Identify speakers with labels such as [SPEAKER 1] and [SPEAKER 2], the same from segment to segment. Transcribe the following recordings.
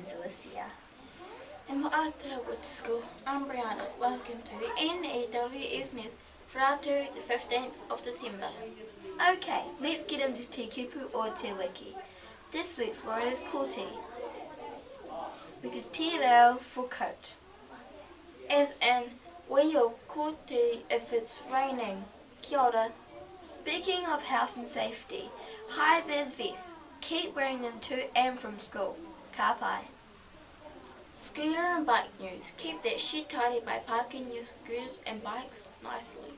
[SPEAKER 1] name's Alicia.
[SPEAKER 2] In Ma'atara Wood School, I'm Brianna. Welcome to NEWS News for our the 15th of December.
[SPEAKER 1] Okay, let's get into Te Kupu o Te Wiki. This week's word is koti, which is te reo for coat.
[SPEAKER 2] As in, we are koti if it's raining. Kia ora.
[SPEAKER 1] Speaking of health and safety, high-vis vests. Keep wearing them to and from school. Ka pai.
[SPEAKER 2] Scooter and bike news. Keep that shit tidy by parking your scooters and bikes nicely.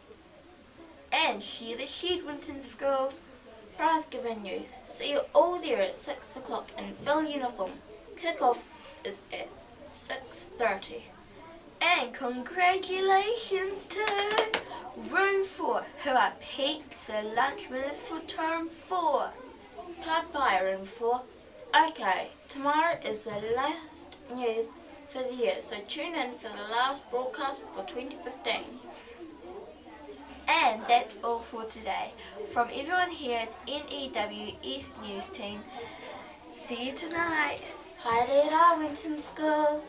[SPEAKER 1] And share the shed Winton School.
[SPEAKER 2] Prize giving news. See you all there at 6 o'clock in full uniform. Kick-off is at 6:30.
[SPEAKER 1] And congratulations to Room 4, who are pizza lunch winners for Term 4.
[SPEAKER 2] Ka pai, Room 4. Okay, tomorrow is the last news for the year, so tune in for the last broadcast for 2015.
[SPEAKER 1] And that's all for today. From everyone here at NEWS News Team, see you tonight.
[SPEAKER 2] Haere rā, Winton School.